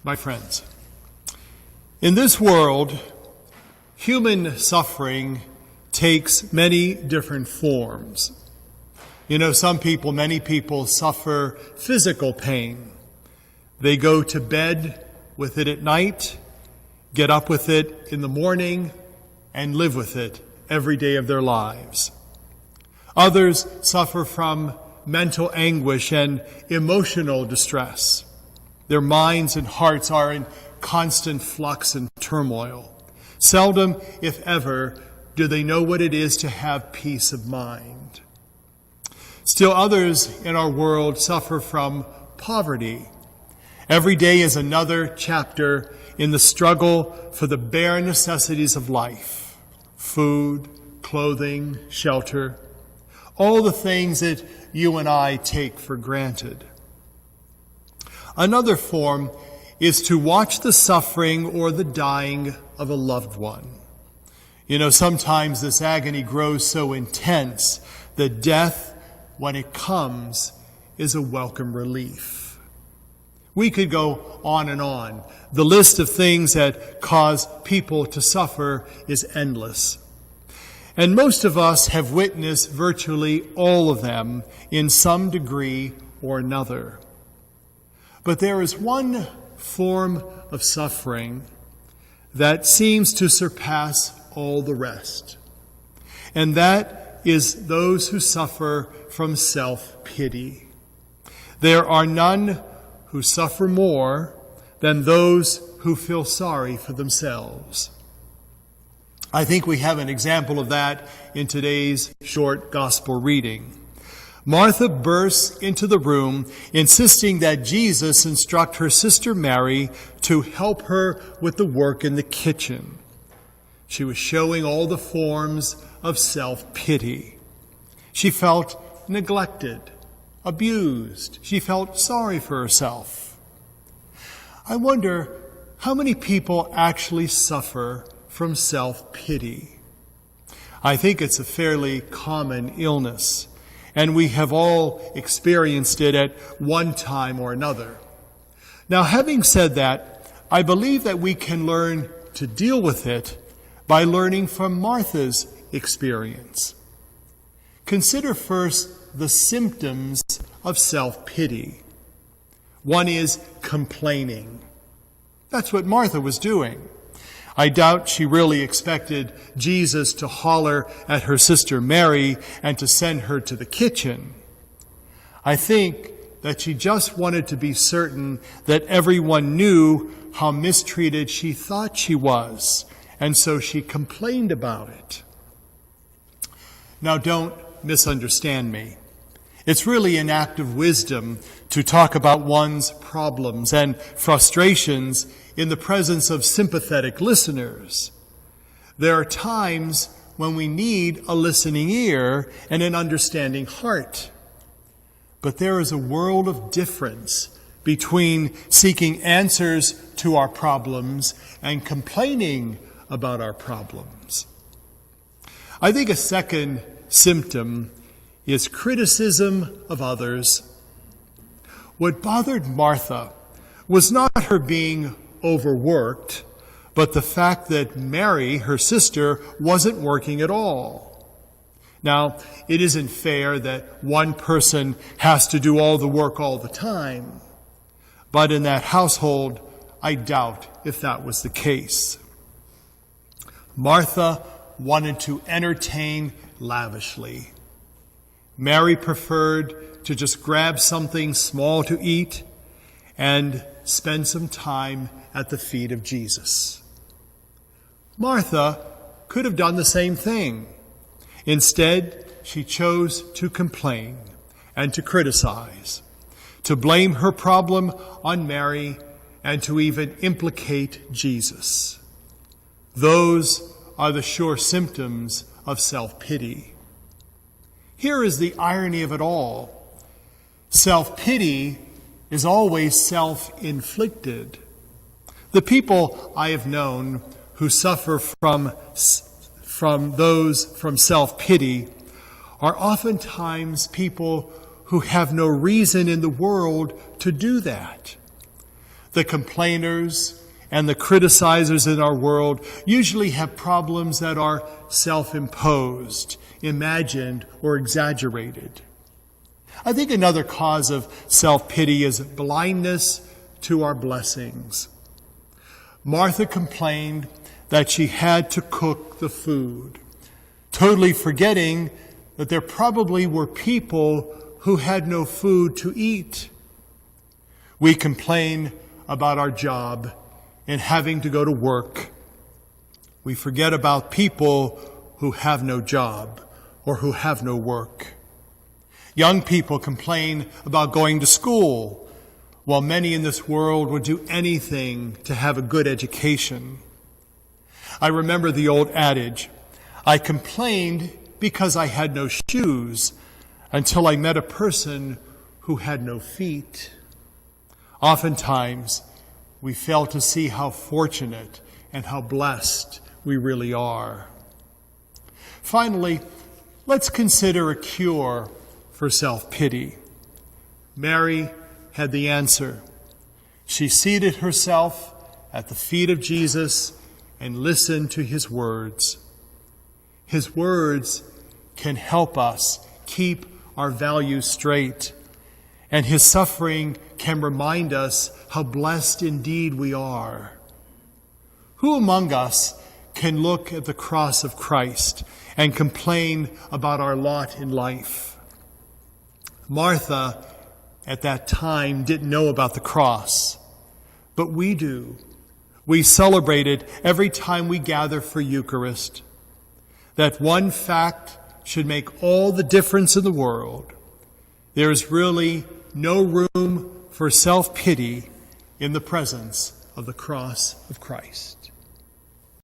My friends, in this world, human suffering takes many different forms. Many people suffer physical pain. They go to bed with it at night, get up with it in the morning, and live with it every day of their lives. Others suffer from mental anguish and emotional distress. Their minds and hearts are in constant flux and turmoil. Seldom, if ever, do they know what it is to have peace of mind. Still others in our world suffer from poverty. Every day is another chapter in the struggle for the bare necessities of life: food, clothing, shelter, all the things that you and I take for granted. Another form is to watch the suffering or the dying of a loved one. Sometimes this agony grows so intense that death, when it comes, is a welcome relief. We could go on and on. The list of things that cause people to suffer is endless. And most of us have witnessed virtually all of them in some degree or another. But there is one form of suffering that seems to surpass all the rest. And that is those who suffer from self-pity. There are none who suffer more than those who feel sorry for themselves. I think we have an example of that in today's short gospel reading. Martha bursts into the room, insisting that Jesus instruct her sister Mary to help her with the work in the kitchen. She was showing all the forms of self-pity. She felt neglected, abused. She felt sorry for herself. I wonder how many people actually suffer from self-pity. I think it's a fairly common illness, and we have all experienced it at one time or another. Now, having said that, I believe that we can learn to deal with it by learning from Martha's experience. Consider first the symptoms of self-pity. One is complaining. That's what Martha was doing. I doubt she really expected Jesus to holler at her sister Mary and to send her to the kitchen. I think that she just wanted to be certain that everyone knew how mistreated she thought she was, and so she complained about it. Now, don't misunderstand me. It's really an act of wisdom to talk about one's problems and frustrations in the presence of sympathetic listeners. There are times when we need a listening ear and an understanding heart. But there is a world of difference between seeking answers to our problems and complaining about our problems. I think a second symptom is criticism of others. What bothered Martha was not her being overworked, but the fact that Mary, her sister, wasn't working at all. Now, it isn't fair that one person has to do all the work all the time, but in that household, I doubt if that was the case. Martha wanted to entertain lavishly. Mary preferred to just grab something small to eat and spend some time at the feet of Jesus. Martha could have done the same thing. Instead, she chose to complain and to criticize, to blame her problem on Mary, and to even implicate Jesus. Those are the sure symptoms of self-pity. Here is the irony of it all. Self-pity is always self-inflicted. The people I have known who suffer from self-pity are oftentimes people who have no reason in the world to do that. The complainers and the criticizers in our world usually have problems that are self-imposed, imagined, or exaggerated. I think another cause of self-pity is blindness to our blessings. Martha complained that she had to cook the food, totally forgetting that there probably were people who had no food to eat. We complain about our job and having to go to work. We forget about people who have no job or who have no work. Young people complain about going to school, while many in this world would do anything to have a good education. I remember the old adage, I complained because I had no shoes until I met a person who had no feet. Oftentimes, we fail to see how fortunate and how blessed we really are. Finally, let's consider a cure for self-pity. Mary had the answer. She seated herself at the feet of Jesus and listened to his words. His words can help us keep our values straight, and his suffering can remind us how blessed indeed we are. Who among us can look at the cross of Christ and complain about our lot in life? Martha, at that time, didn't know about the cross, but we do. We celebrate it every time we gather for Eucharist. That one fact should make all the difference in the world. There is really no room for self-pity in the presence of the cross of Christ.